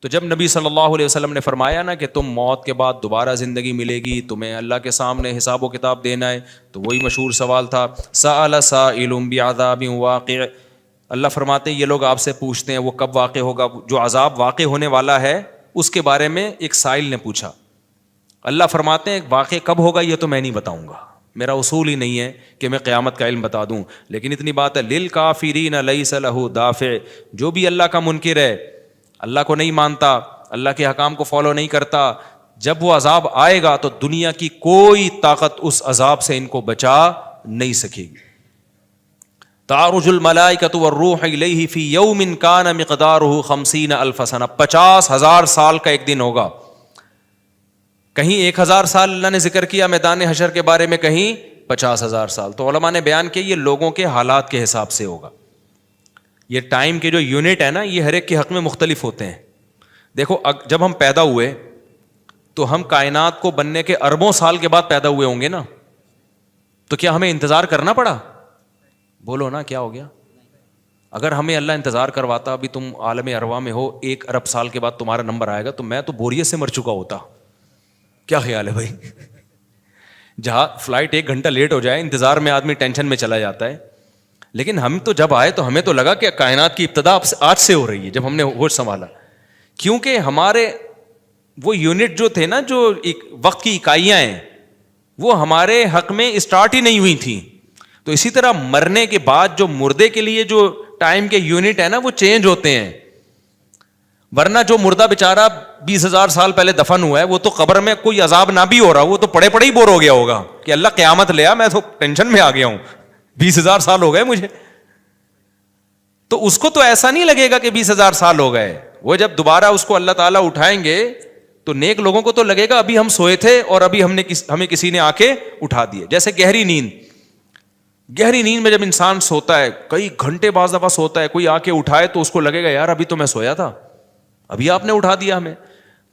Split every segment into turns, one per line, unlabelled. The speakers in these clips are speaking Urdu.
تو جب نبی صلی اللہ علیہ وسلم نے فرمایا نا کہ تم موت کے بعد دوبارہ زندگی ملے گی, تمہیں اللہ کے سامنے حساب و کتاب دینا ہے, تو وہی مشہور سوال تھا سأل سائل بعذاب واقع. اللہ فرماتے ہیں یہ لوگ آپ سے پوچھتے ہیں وہ کب واقع ہوگا, جو عذاب واقع ہونے والا ہے اس کے بارے میں ایک سائل نے پوچھا. اللہ فرماتے ہیں واقع کب ہوگا یہ تو میں نہیں بتاؤں گا, میرا اصول ہی نہیں ہے کہ میں قیامت کا علم بتا دوں, لیکن اتنی بات ہے للکافرین لیس لہ دافع, جو بھی اللہ کا منکر ہے, اللہ کو نہیں مانتا, اللہ کے حکام کو فالو نہیں کرتا, جب وہ عذاب آئے گا تو دنیا کی کوئی طاقت اس عذاب سے ان کو بچا نہیں سکے گی. تعرج الملائکۃ والروح الیہ فی یوم کان مقدارہ 50,000 سنہ, 50,000 سال کا ایک دن ہوگا. کہیں 1,000 سال اللہ نے ذکر کیا میدان حشر کے بارے میں, کہیں 50,000 سال. تو علماء نے بیان کیا یہ لوگوں کے حالات کے حساب سے ہوگا. یہ ٹائم کے جو یونٹ ہے نا یہ ہر ایک کے حق میں مختلف ہوتے ہیں. دیکھو جب ہم پیدا ہوئے تو ہم کائنات کو بننے کے اربوں سال کے بعد پیدا ہوئے ہوں گے نا, تو کیا ہمیں انتظار کرنا پڑا؟ بولو نا کیا ہو گیا؟ اگر ہمیں اللہ انتظار کرواتا ابھی تم عالم ارواح میں ہو 1 ارب سال کے بعد تمہارا نمبر آئے گا, تو میں تو بوریت سے مر چکا ہوتا. کیا خیال ہے بھائی؟ جہاں فلائٹ 1 گھنٹہ لیٹ ہو جائے انتظار میں آدمی ٹینشن میں چلا جاتا ہے, لیکن ہم تو جب آئے تو ہمیں تو لگا کہ کائنات کی ابتدا آج سے ہو رہی ہے جب ہم نے ہوش سنبھالا, کیونکہ ہمارے وہ یونٹ جو تھے نا, جو وقت کی اکائیاں ہیں, وہ ہمارے حق میں اسٹارٹ ہی نہیں ہوئی تھیں. تو اسی طرح مرنے کے بعد جو مردے کے لیے جو ٹائم کے یونٹ ہے نا وہ چینج ہوتے ہیں. ورنہ جو مردہ بیچارہ 20,000 سال پہلے دفن ہوا ہے وہ تو قبر میں کوئی عذاب نہ بھی ہو رہا, وہ تو پڑے پڑے ہی بور ہو گیا ہوگا کہ اللہ قیامت لیا, میں تو ٹینشن میں آ گیا ہوں, 20,000 سال ہو گئے مجھے. تو اس کو تو ایسا نہیں لگے گا کہ 20,000 سال ہو گئے. وہ جب دوبارہ اس کو اللہ تعالیٰ اٹھائیں گے تو نیک لوگوں کو تو لگے گا ابھی ہم سوئے تھے اور ابھی ہمیں کسی نے آ کے اٹھا دیے. جیسے گہری نیند میں جب انسان سوتا ہے کئی گھنٹے بعض دفعہ سوتا ہے, کوئی آ کے اٹھائے تو اس کو لگے گا یار ابھی تو میں سویا تھا, ابھی آپ نے اٹھا دیا ہمیں.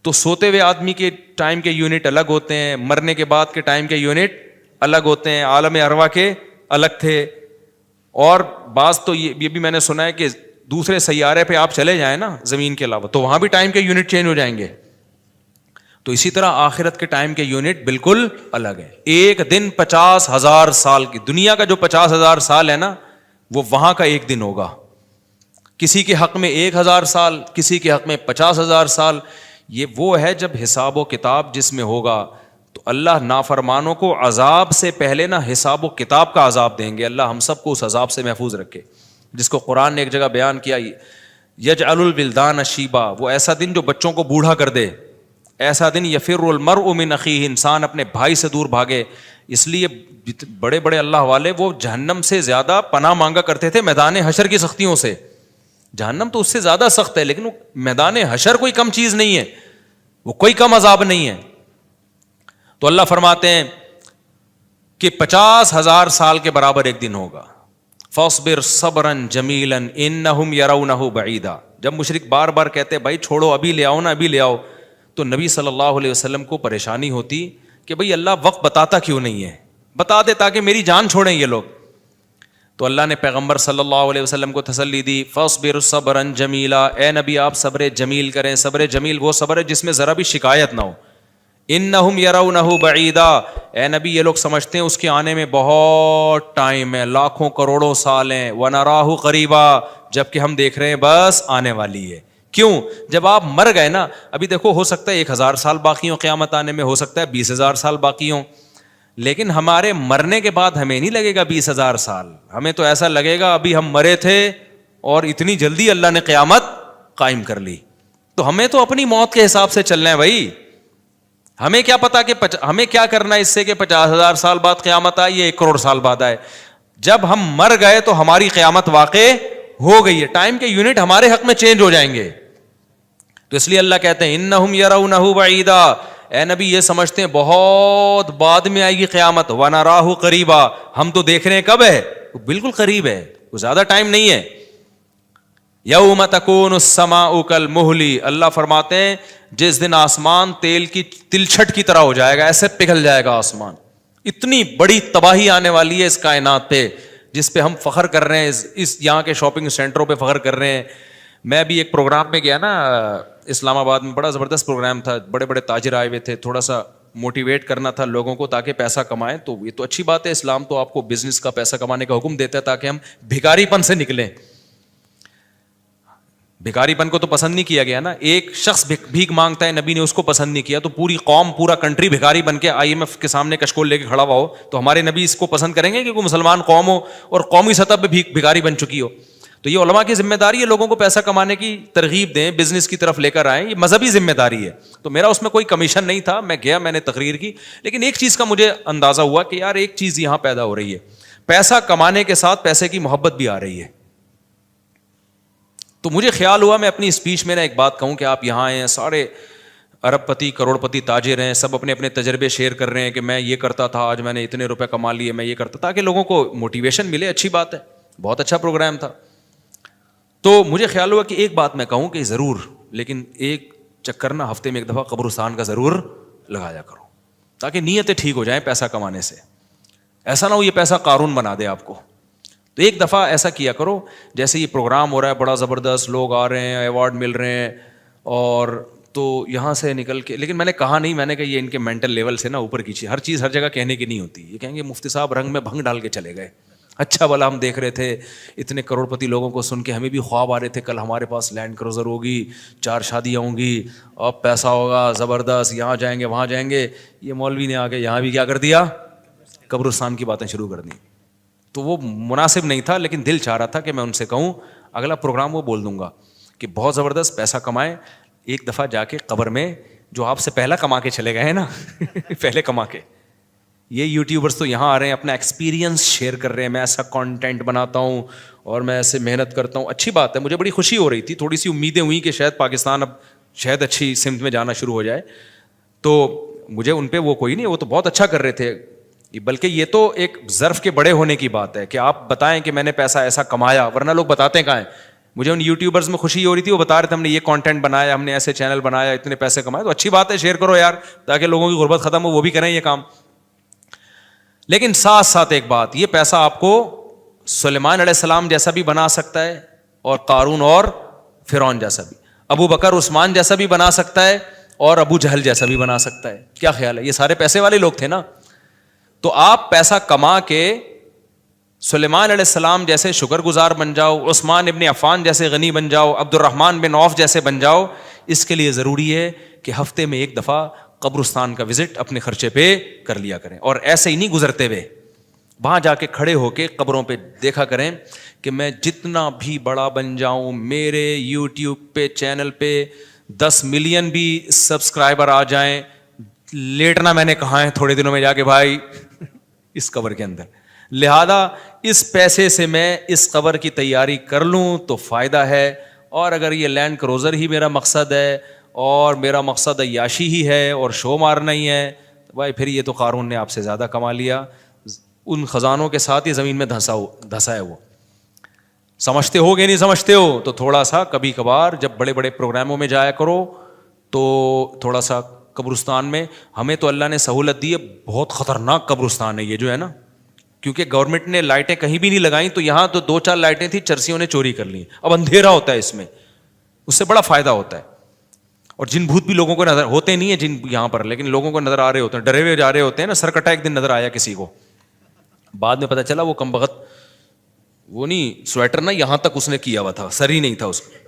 تو سوتے ہوئے آدمی کے ٹائم کے یونٹ الگ ہوتے ہیں, مرنے کے بعد کے ٹائم کے یونٹ الگ ہوتے ہیں, عالم ارواح کے الگ تھے. اور بعض تو یہ بھی میں نے سنا ہے کہ دوسرے سیارے پہ آپ چلے جائیں نا زمین کے علاوہ تو وہاں بھی ٹائم کے یونٹ چینج ہو جائیں گے. تو اسی طرح آخرت کے ٹائم کے یونٹ بالکل الگ ہے. ایک دن 50,000 سال کی, دنیا کا جو 50,000 سال ہے نا وہ وہاں کا ایک دن ہوگا. کسی کے حق میں 1,000 سال, کسی کے حق میں 50,000 سال. یہ وہ ہے جب حساب و کتاب جس میں ہوگا تو اللہ نافرمانوں کو عذاب سے پہلے نا حساب و کتاب کا عذاب دیں گے. اللہ ہم سب کو اس عذاب سے محفوظ رکھے, جس کو قرآن نے ایک جگہ بیان کیا یجعل الولدان شیبا, وہ ایسا دن جو بچوں کو بوڑھا کر دے, ایسا دن یفر المرء من اخیہ, انسان اپنے بھائی سے دور بھاگے. اس لیے بڑے بڑے اللہ والے وہ جہنم سے زیادہ پناہ مانگا کرتے تھے میدان حشر کی سختیوں سے. جہنم تو اس سے زیادہ سخت ہے, لیکن وہ میدان حشر کوئی کم چیز نہیں ہے, وہ کوئی کم عذاب نہیں ہے. تو اللہ فرماتے ہیں کہ 50,000 سال کے برابر ایک دن ہوگا. فاصبر صبرا جمیلا انہم یرونہ بعیدا. جب مشرک بار بار کہتے بھائی چھوڑو ابھی لے آؤ نا ابھی لے آؤ, تو نبی صلی اللہ علیہ وسلم کو پریشانی ہوتی کہ بھئی اللہ وقت بتاتا کیوں نہیں ہے, بتا دے تاکہ میری جان چھوڑیں یہ لوگ. تو اللہ نے پیغمبر صلی اللہ علیہ وسلم کو تسلی دی فاصبر صبرا جمیلا, اے نبی آپ صبر جمیل کریں. صبر جمیل وہ صبر ہے جس میں ذرا بھی شکایت نہ ہو. انہم یرونہ بعیدا, اے نبی یہ لوگ سمجھتے ہیں اس کے آنے میں بہت ٹائم ہے, لاکھوں کروڑوں سال ہیں. ونراہ قریبا, جبکہ ہم دیکھ رہے ہیں بس آنے والی ہے. کیوں؟ جب آپ مر گئے نا, ابھی دیکھو ہو سکتا ہے 1,000 سال باقی ہوں قیامت آنے میں, ہو سکتا ہے 20,000 سال باقی ہوں, لیکن ہمارے مرنے کے بعد ہمیں نہیں لگے گا 20,000 سال. ہمیں تو ایسا لگے گا ابھی ہم مرے تھے اور اتنی جلدی اللہ نے قیامت قائم کر لی. تو ہمیں تو اپنی موت کے حساب سے چلنا ہے بھائی. ہمیں کیا پتا کہ ہمیں کیا کرنا ہے اس سے کہ 50,000 سال بعد قیامت آئے یا 1 کروڑ سال بعد آئے. جب ہم مر گئے تو ہماری قیامت واقع ہو گئی ہے, ٹائم کے یونٹ ہمارے حق میں چینج ہو جائیں گے. تو اس لیے اللہ کہتے ہیں انہم یرونہ بعیدا, اے نبی یہ سمجھتے ہیں بہت بعد میں آئے گی قیامت. ونراہ قریبا, ہم تو دیکھ رہے ہیں کب ہے, بالکل قریب ہے, کوئی زیادہ ٹائم نہیں ہے. یوم تکون السماء کالمہل, اللہ فرماتے ہیں جس دن آسمان تیل کی تلچھٹ کی طرح ہو جائے گا, ایسے پگھل جائے گا آسمان. اتنی بڑی تباہی آنے والی ہے اس کائنات پہ جس پہ ہم فخر کر رہے ہیں, اس یہاں کے شاپنگ سینٹروں پہ فخر کر رہے ہیں, میں بھی ایک پروگرام میں گیا نا اسلام آباد میں, بڑا زبردست پروگرام تھا, بڑے بڑے تاجر آئے ہوئے تھے, تھوڑا سا موٹیویٹ کرنا تھا لوگوں کو تاکہ پیسہ کمائیں. تو یہ تو اچھی بات ہے, اسلام تو آپ کو بزنس کا پیسہ کمانے کا حکم دیتا ہے تاکہ ہم بھکاری پن سے نکلیں. بھکاری پن کو تو پسند نہیں کیا گیا نا, ایک شخص بھیک مانگتا ہے, نبی نے اس کو پسند نہیں کیا, تو پوری قوم پورا کنٹری بھکاری بن کے IMF کے سامنے کشکول لے کے کھڑا ہوا ہو تو ہمارے نبی اس کو پسند کریں گے کہ کوئی مسلمان قوم ہو اور قومی سطح پہ بھکاری بن چکی ہو. تو یہ علماء کی ذمہ داری ہے لوگوں کو پیسہ کمانے کی ترغیب دیں, بزنس کی طرف لے کر آئیں, یہ مذہبی ذمہ داری ہے. تو میرا اس میں کوئی کمیشن نہیں تھا, میں گیا, میں نے تقریر کی, لیکن ایک چیز کا مجھے اندازہ ہوا کہ یار ایک چیز یہاں پیدا ہو رہی ہے, پیسہ کمانے کے ساتھ پیسے کی محبت بھی آ رہی ہے. تو مجھے خیال ہوا میں اپنی اسپیچ میں نا ایک بات کہوں کہ آپ یہاں آئے ہیں, سارے ارب پتی کروڑ پتی تاجر ہیں, سب اپنے اپنے تجربے شیئر کر رہے ہیں کہ میں یہ کرتا تھا, آج میں نے اتنے روپے کما لیے, میں یہ کرتا, تاکہ لوگوں کو موٹیویشن ملے. اچھی بات ہے, بہت اچھا پروگرام تھا. تو مجھے خیال ہوا کہ ایک بات میں کہوں کہ ضرور, لیکن ایک چکر نا ہفتے میں ایک دفعہ قبرستان کا ضرور لگایا کرو تاکہ نیتیں ٹھیک ہو جائیں پیسہ کمانے سے. ایسا نہ ہو یہ پیسہ قارون بنا دے آپ کو. تو ایک دفعہ ایسا کیا کرو, جیسے یہ پروگرام ہو رہا ہے بڑا زبردست, لوگ آ رہے ہیں, ایوارڈ مل رہے ہیں, اور تو یہاں سے نکل کے, لیکن میں نے کہا نہیں, میں نے کہا یہ ان کے مینٹل لیول سے نا اوپر کی چیز, ہر چیز ہر جگہ کہنے کی نہیں ہوتی. یہ کہیں گے مفتی صاحب رنگ میں بھنگ ڈال کے چلے گئے, اچھا بھلا ہم دیکھ رہے تھے اتنے کروڑ پتی لوگوں کو سن کے ہمیں بھی خواب آ رہے تھے, کل ہمارے پاس لینڈ کروزر ہوگی, 4 شادیاں ہوں گی, اور پیسہ ہوگا زبردست, یہاں جائیں گے وہاں جائیں گے. یہ مولوی نے آ کے یہاں بھی کیا کر دیا, قبرستان کی باتیں شروع کر دیں. تو وہ مناسب نہیں تھا, لیکن دل چاہ رہا تھا کہ میں ان سے کہوں اگلا پروگرام وہ بول دوں گا کہ بہت زبردست پیسہ کمائیں, ایک دفعہ جا کے قبر میں جو آپ سے پہلا کما کے چلے گئے ہیں نا پہلے کما کے, یہ یوٹیوبرس تو یہاں آ رہے ہیں اپنا ایکسپیرینس شیئر کر رہے ہیں, میں ایسا کانٹینٹ بناتا ہوں اور میں ایسے محنت کرتا ہوں. اچھی بات ہے, مجھے بڑی خوشی ہو رہی تھی, تھوڑی سی امیدیں ہوئیں کہ شاید پاکستان اب شاید اچھی سمت میں جانا شروع ہو جائے. تو مجھے ان پہ وہ کوئی نہیں, وہ تو بہت اچھا کر رہے تھے, بلکہ یہ تو ایک ظرف کے بڑے ہونے کی بات ہے کہ آپ بتائیں کہ میں نے پیسہ ایسا کمایا, ورنہ لوگ بتاتے ہیں کہاں ہیں. مجھے ان یوٹیوبرز میں خوشی ہو رہی تھی, وہ بتا رہے تھے ہم نے یہ کانٹینٹ بنایا, ہم نے ایسے چینل بنایا, اتنے پیسے کمائے. تو اچھی بات ہے, شیئر کرو یار تاکہ لوگوں کی غربت ختم ہو, وہ بھی کریں یہ کام. لیکن ساتھ ساتھ ایک بات, یہ پیسہ آپ کو سلیمان علیہ السلام جیسا بھی بنا سکتا ہے, اور قارون اور فرعون جیسا بھی, ابو بکر عثمان جیسا بھی بنا سکتا ہے, اور ابو جہل جیسا بھی بنا سکتا ہے. کیا خیال ہے, یہ سارے پیسے والے لوگ تھے نا. تو آپ پیسہ کما کے سلیمان علیہ السلام جیسے شکر گزار بن جاؤ, عثمان ابن عفان جیسے غنی بن جاؤ, عبد الرحمن بن عوف جیسے بن جاؤ. اس کے لیے ضروری ہے کہ ہفتے میں ایک دفعہ قبرستان کا وزٹ اپنے خرچے پہ کر لیا کریں, اور ایسے ہی نہیں گزرتے ہوئے, وہاں جا کے کھڑے ہو کے قبروں پہ دیکھا کریں کہ میں جتنا بھی بڑا بن جاؤں, میرے یوٹیوب پہ چینل پہ 10 ملین بھی سبسکرائبر آ جائیں, لیٹنا میں نے کہا ہے تھوڑے دنوں میں جا کے بھائی اس قبر کے اندر. لہذا اس پیسے سے میں اس قبر کی تیاری کر لوں تو فائدہ ہے, اور اگر یہ لینڈ کروزر ہی میرا مقصد ہے اور میرا مقصد عیاشی ہی ہے اور شو مارنا ہی ہے, تو بھائی پھر یہ تو قارون نے آپ سے زیادہ کما لیا, ان خزانوں کے ساتھ ہی زمین میں دھسا ہے. وہ سمجھتے ہو کہ نہیں سمجھتے ہو؟ تو تھوڑا سا کبھی کبھار جب بڑے بڑے پروگراموں میں جایا کرو تو تھوڑا سا قبرستان میں, ہمیں تو اللہ نے سہولت دی ہے, بہت خطرناک قبرستان ہے یہ جو ہے نا, کیونکہ گورنمنٹ نے لائٹیں کہیں بھی نہیں لگائیں, تو یہاں تو 2-4 لائٹیں تھیں, چرسیوں نے چوری کر لی. اب اندھیرا ہوتا ہے اس میں, اس سے بڑا فائدہ ہوتا ہے. اور جن بھوت بھی لوگوں کو نظر ہوتے نہیں ہیں جن یہاں پر, لیکن لوگوں کو نظر آ رہے ہوتے ہیں, ڈرے ہوئے جا رہے ہوتے ہیں نا. سرکٹا ایک دن نظر آیا کسی کو, بعد میں پتا چلا وہ کمبخت وہ نہیں سویٹر نا یہاں تک اس نے کیا ہوا تھا, سر ہی نہیں تھا اس کا.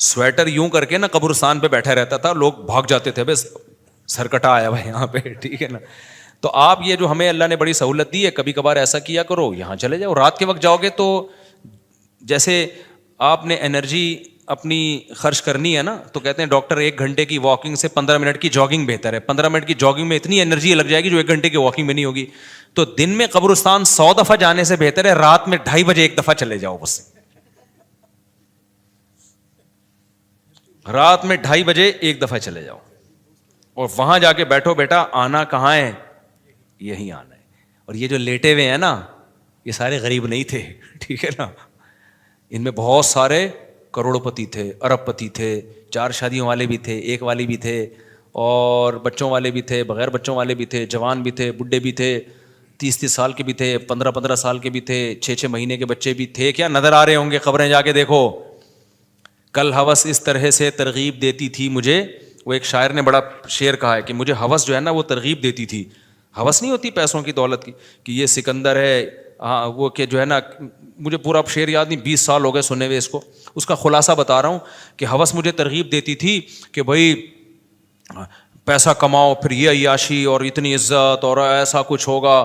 سویٹر یوں کر کے نا قبرستان پہ بیٹھا رہتا تھا, لوگ بھاگ جاتے تھے, بس سرکٹا آیا ہوا یہاں پہ, ٹھیک ہے نا. تو آپ یہ جو ہمیں اللہ نے بڑی سہولت دی ہے, کبھی کبھار ایسا کیا کرو, یہاں چلے جاؤ. رات کے وقت جاؤ گے تو جیسے آپ نے انرجی اپنی خرچ کرنی ہے نا, تو کہتے ہیں ڈاکٹر 1 گھنٹے کی واکنگ سے 15 منٹ کی جاگنگ بہتر ہے. 15 منٹ کی جاگنگ میں اتنی انرجی لگ جائے گی جو 1 گھنٹے کی واکنگ میں نہیں ہوگی. تو دن میں قبرستان 100 دفعہ جانے سے بہتر ہے رات میں 2:30 بجے 1 دفعہ چلے جاؤ. بس رات میں 2:30 بجے 1 دفعہ چلے جاؤ, اور وہاں جا کے بیٹھو, بیٹا آنا کہاں ہے, یہی آنا ہے. اور یہ جو لیٹے ہوئے ہیں نا, یہ سارے غریب نہیں تھے, ٹھیک ہے نا. ان میں بہت سارے کروڑ پتی تھے, ارب پتی تھے, 4 شادیوں والے بھی تھے, 1 والی بھی تھے, اور بچوں والے بھی تھے, بغیر بچوں والے بھی تھے, جوان بھی تھے, بڈھے بھی تھے, 30 سال کے بھی تھے, 15 سال کے بھی تھے, 6 مہینے کے بچے بھی تھے. کیا نظر آ رہے ہوں گے, خبریں جا کے دیکھو. کل ہوس اس طرح سے ترغیب دیتی تھی مجھے. وہ ایک شاعر نے بڑا شعر کہا ہے کہ مجھے ہوس جو ہے نا وہ ترغیب دیتی تھی. ہوس نہیں ہوتی پیسوں کی دولت کی کہ یہ سکندر ہے, ہاں وہ کہ جو ہے نا, مجھے پورا شعر یاد نہیں, 20 سال ہو گئے سنے ہوئے اس کو, اس کا خلاصہ بتا رہا ہوں کہ ہوس مجھے ترغیب دیتی تھی کہ بھائی پیسہ کماؤ, پھر یہ عیاشی اور اتنی عزت اور ایسا کچھ ہوگا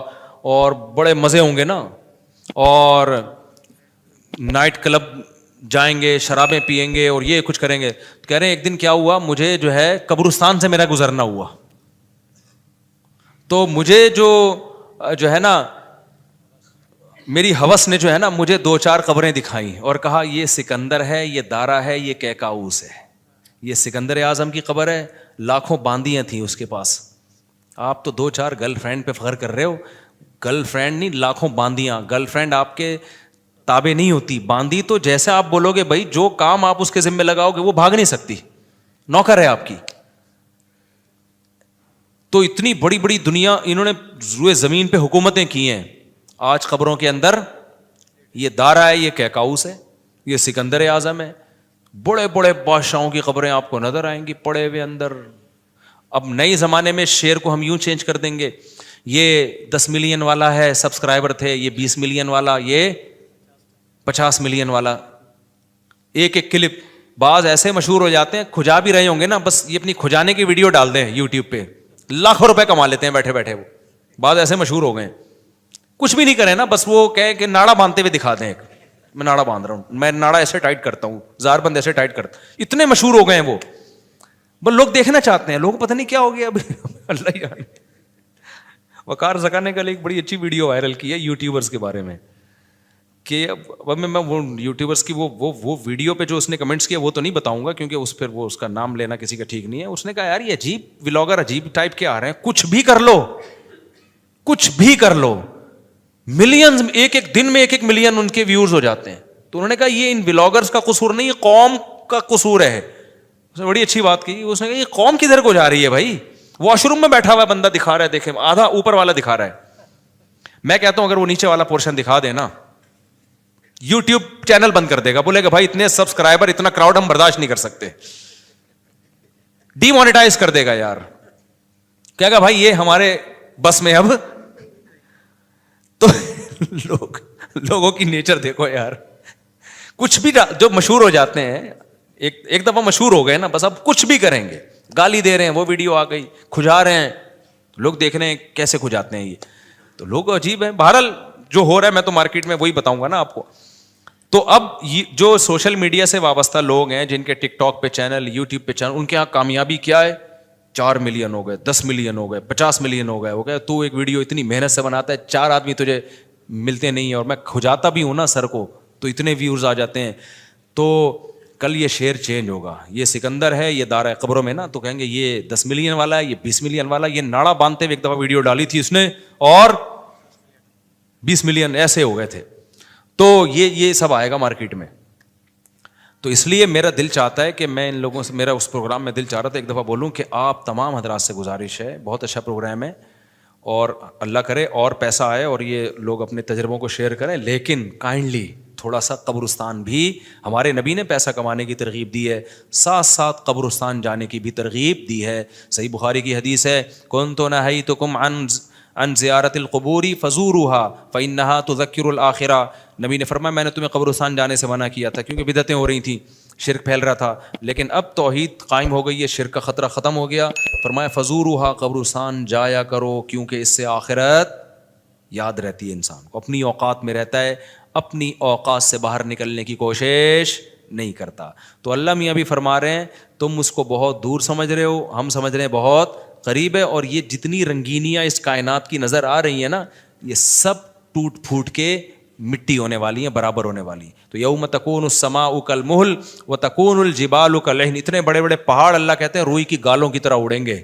اور بڑے مزے ہوں گے نا, اور نائٹ کلب جائیں گے, شرابیں پئیں گے اور یہ کچھ کریں گے. کہہ رہے ہیں ایک دن کیا ہوا, مجھے جو ہے قبرستان سے میرا گزرنا ہوا, تو مجھے جو ہے نا میری ہوس نے جو ہے نا مجھے 2-4 قبریں دکھائیں اور کہا یہ سکندر ہے, یہ دارا ہے, یہ کیکاؤس ہے. یہ سکندر اعظم کی قبر ہے, لاکھوں باندیاں تھیں اس کے پاس. آپ تو 2-4 گرل فرینڈ پہ فخر کر رہے ہو, گرل فرینڈ نہیں لاکھوں باندیاں. گرل فرینڈ آپ کے تابع نہیں ہوتی, باندی تو جیسے آپ بولو گے بھائی جو کام آپ اس کے ذمہ لگاؤ گے وہ بھاگ نہیں سکتی, نوکر ہے آپ کی. تو اتنی بڑی بڑی دنیا انہوں نے روئے زمین پہ حکومتیں کی ہیں. آج قبروں کے اندر یہ دارا ہے, یہ کیکاؤس ہے, یہ سکندر اعظم ہے. بڑے بڑے بادشاہوں کی قبریں آپ کو نظر آئیں گی پڑے ہوئے اندر. اب نئے زمانے میں شعر کو ہم یوں چینج کر دیں گے, یہ 10 ملین والا ہے سبسکرائبر تھے, یہ 20 ملین والا, یہ 50 ملین والا. ایک ایک کلپ بعض ایسے مشہور ہو جاتے ہیں, کھجا بھی رہے ہوں گے نا, بس یہ اپنی کھجانے کی ویڈیو ڈال دیں یوٹیوب پہ, لاکھوں روپے کما لیتے ہیں بیٹھے بیٹھے. وہ بعض ایسے مشہور ہو گئے, کچھ بھی نہیں کرے نا, بس وہ کہے کہ ناڑا باندھتے ہوئے دکھا دیں, ایک میں ناڑا باندھ رہا ہوں, میں ناڑا ایسے ٹائٹ کرتا ہوں, زار بند ایسے ٹائٹ کرتا. اتنے مشہور ہو گئے ہیں وہ, بس لوگ دیکھنا چاہتے ہیں. لوگ پتہ نہیں کیا ہو گیا اب اللہ یار. وقار زکا نے کل ایک بڑی اچھی ویڈیو وائرل کی ہے یوٹیوبرز کے بارے میں, کہ اب میں وہ یوٹیوبرز کی وہ ویڈیو پہ جو اس نے کمنٹس کیا وہ تو نہیں بتاؤں گا کیونکہ اس پھر وہ اس کا نام لینا کسی کا ٹھیک نہیں ہے. اس نے کہا یار یہ عجیب ولاگر عجیب ٹائپ کے آ رہے ہیں, کچھ بھی کر لو, کچھ بھی کر لو, ملینز ایک ایک دن میں 1-1 ملین ان کے ویورز ہو جاتے ہیں. تو انہوں نے کہا یہ ان ولاگرز کا قصور نہیں, یہ قوم کا قصور ہے. اس نے بڑی اچھی بات کی, اس نے کہا یہ قوم کدھر کو جا رہی ہے بھائی, واش روم میں بیٹھا ہوا بندہ دکھا رہا ہے, دیکھیں آدھا اوپر والا دکھا رہا ہے. میں کہتا ہوں اگر وہ نیچے والا پورشن دکھا دے نا, یوٹیوب چینل بند کر دے گا, بولے گا بھائی اتنے سبسکرائبر اتنا کراؤڈ ہم برداشت نہیں کر سکتے, ڈی مانیٹائز کر دے گا یار. کہے گا بھائی یہ ہمارے بس میں اب. تو لوگوں کی نیچر دیکھو یار, کچھ بھی جو مشہور ہو جاتے ہیں ایک دفعہ مشہور ہو گئے نا, بس اب کچھ بھی کریں گے. گالی دے رہے ہیں, وہ ویڈیو آ گئی, کھجا رہے ہیں, لوگ دیکھ رہے ہیں کیسے کھجاتے ہیں یہ, تو لوگ عجیب ہیں. بہرحال جو ہو رہا ہے میں تو مارکیٹ میں وہی بتاؤں گا نا آپ کو. تو اب جو سوشل میڈیا سے وابستہ لوگ ہیں جن کے ٹک ٹاک پہ چینل, یوٹیوب پہ چینل, ان کے یہاں کامیابی کیا ہے, 4 ملین ہو گئے, 10 ملین ہو گئے, 50 ملین ہو گئے. تو ایک ویڈیو اتنی محنت سے بناتا ہے, 4 آدمی تجھے ملتے نہیں ہیں, اور میں کھجاتا بھی ہوں نا سر کو, تو اتنے ویورز آ جاتے ہیں. تو کل یہ شعر چینج ہوگا, یہ سکندر ہے, یہ دارا قبروں میں نا, تو کہیں گے یہ 10 ملین والا ہے, یہ 20 ملین والا. یہ ناڑا باندھتے ہوئے ایک دفعہ ویڈیو ڈالی تھی اس نے, اور 20 ملین ایسے ہو گئے تھے. تو یہ سب آئے گا مارکیٹ میں. تو اس لیے میرا دل چاہتا ہے کہ میں ان لوگوں سے, میرا اس پروگرام میں دل چاہ رہا تھا ایک دفعہ بولوں کہ آپ تمام حضرات سے گزارش ہے, بہت اچھا پروگرام ہے, اور اللہ کرے اور پیسہ آئے اور یہ لوگ اپنے تجربوں کو شیئر کریں, لیکن کائنڈلی تھوڑا سا قبرستان بھی, ہمارے نبی نے پیسہ کمانے کی ترغیب دی ہے, ساتھ ساتھ قبرستان جانے کی بھی ترغیب دی ہے. صحیح بخاری کی حدیث ہے, کنت نہیتکم عن زیارت القبور فزوروها فانها تذکر الاخرہ. نبی نے فرمایا میں نے تمہیں قبرستان جانے سے منع کیا تھا کیونکہ بدعتیں ہو رہی تھیں, شرک پھیل رہا تھا, لیکن اب توحید قائم ہو گئی ہے, شرک کا خطرہ ختم ہو گیا. فرمایا فزوروها, قبرستان جایا کرو کیونکہ اس سے آخرت یاد رہتی ہے, انسان کو اپنی اوقات میں رہتا ہے, اپنی اوقات سے باہر نکلنے کی کوشش نہیں کرتا. تو اللہ میاں بھی فرما رہے ہیں تم اس کو بہت دور سمجھ رہے ہو, ہم سمجھ رہے ہیں بہت قریب ہے. اور یہ جتنی رنگینیاں اس کائنات کی نظر آ رہی ہیں نا, یہ سب ٹوٹ پھوٹ کے مٹی ہونے والی ہیں, برابر ہونے والی ہیں. تو یوم تکون السماء کالمہل وتکون الجبال کالعہن. اتنے بڑے بڑے پہاڑ اللہ کہتے ہیں روئی کی گالوں کی طرح اڑیں گے.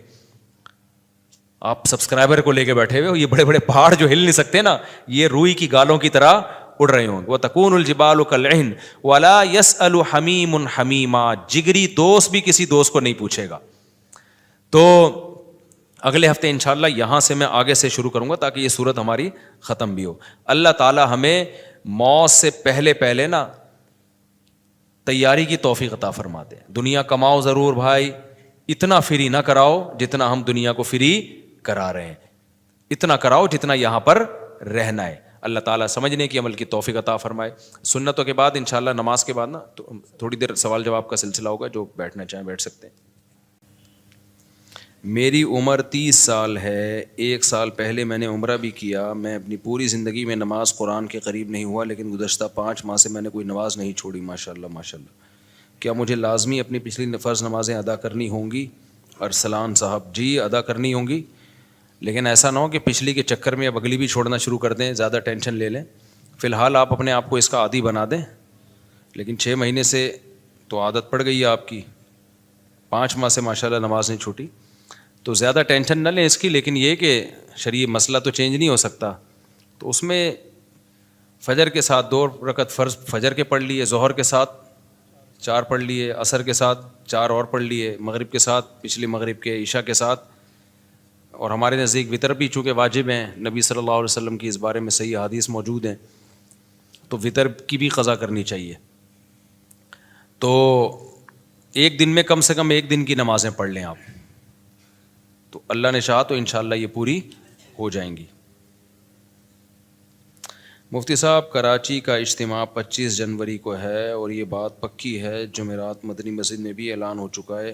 آپ سبسکرائبر کو لے کے بیٹھے ہوئے ہو, یہ بڑے بڑے پہاڑ جو ہل نہیں سکتے نا, یہ روئی کی گالوں کی طرح اڑ رہے ہوں. وتکون الجبال کالعہن ولا يسأل حمیم حمیما. جگری دوست بھی کسی دوست کو نہیں پوچھے گا. تو اگلے ہفتے انشاءاللہ یہاں سے میں آگے سے شروع کروں گا تاکہ یہ صورت ہماری ختم بھی ہو. اللہ تعالی ہمیں موت سے پہلے نا تیاری کی توفیق عطا فرما دے. دنیا کماؤ ضرور بھائی, اتنا فری نہ کراؤ جتنا ہم دنیا کو فری کرا رہے ہیں, اتنا کراؤ جتنا یہاں پر رہنا ہے. اللہ تعالیٰ سمجھنے کی عمل کی توفیق عطا فرمائے. سنتوں کے بعد انشاءاللہ نماز کے بعد نا تھوڑی دیر سوال جواب کا سلسلہ ہوگا, جو بیٹھنا چاہیں بیٹھ سکتے ہیں. میری عمر 30 سال ہے. 1 سال پہلے میں نے عمرہ بھی کیا. میں اپنی پوری زندگی میں نماز قرآن کے قریب نہیں ہوا, لیکن گزشتہ 5 ماہ سے میں نے کوئی نماز نہیں چھوڑی. ماشاءاللہ ماشاءاللہ. کیا مجھے لازمی اپنی پچھلی فرض نمازیں ادا کرنی ہوں گی؟ ارسلان صاحب جی ادا کرنی ہوں گی, لیکن ایسا نہ ہو کہ پچھلی کے چکر میں اب اگلی بھی چھوڑنا شروع کر دیں, زیادہ ٹینشن لے لیں. فی الحال آپ اپنے آپ کو اس کا عادی بنا دیں, لیکن 6 مہینے سے تو عادت پڑ گئی ہے آپ کی, 5 ماہ سے ماشاءاللہ نماز نہیں چھوٹی, تو زیادہ ٹینشن نہ لیں اس کی. لیکن یہ کہ شرعی مسئلہ تو چینج نہیں ہو سکتا, تو اس میں فجر کے ساتھ 2 رکعت فرض فجر کے پڑھ لیے, ظہر کے ساتھ 4 پڑھ لیے, عصر کے ساتھ 4 اور پڑھ لیے, مغرب کے ساتھ پچھلی مغرب کے, عشاء کے ساتھ. اور ہمارے نزدیک وطر بھی چونکہ واجب ہیں, نبی صلی اللہ علیہ وسلم کی اس بارے میں صحیح حدیث موجود ہیں, تو وطر کی بھی قضا کرنی چاہیے. تو ایک دن میں کم سے کم 1 دن کی نمازیں پڑھ لیں آپ, تو اللہ نے چاہا تو انشاءاللہ یہ پوری ہو جائیں گی. مفتی صاحب کراچی کا اجتماع 25 جنوری کو ہے, اور یہ بات پکی ہے, جمعرات مدنی مسجد میں بھی اعلان ہو چکا ہے.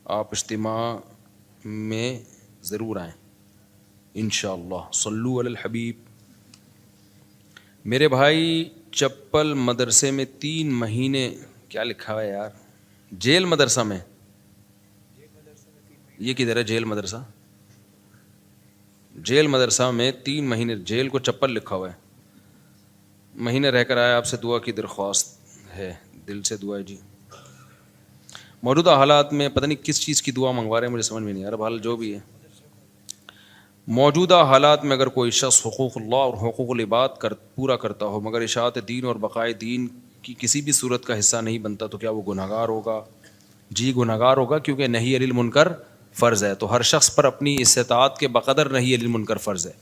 آپ اجتماع میں ضرور آئیں انشاءاللہ. صلو علی الحبیب. میرے بھائی چپل مدرسے میں 3 مہینے, کیا لکھا ہے یار, جیل مدرسہ میں, یہ کدھر ہے جیل مدرسہ؟ جیل مدرسہ میں 3 مہینے, جیل کو چپل لکھا ہوا ہے, مہینے رہ کر آیا. آپ سے دعا کی درخواست ہے, دل سے دعا ہے جی. موجودہ حالات میں پتہ نہیں کس چیز کی دعا منگوا رہے ہیں, مجھے سمجھ میں نہیں آ رہا. بہرحال جو بھی ہے, موجودہ حالات میں اگر کوئی شخص حقوق اللہ اور حقوق العباد پورا کرتا ہو مگر اشاعت دین اور بقائے دین کی کسی بھی صورت کا حصہ نہیں بنتا, تو کیا وہ گنہگار ہوگا؟ جی گنہگار ہوگا, کیونکہ نہی عن المنکر فرض ہے, تو ہر شخص پر اپنی استطاعت کے بقدر نہی عن المنکر فرض ہے.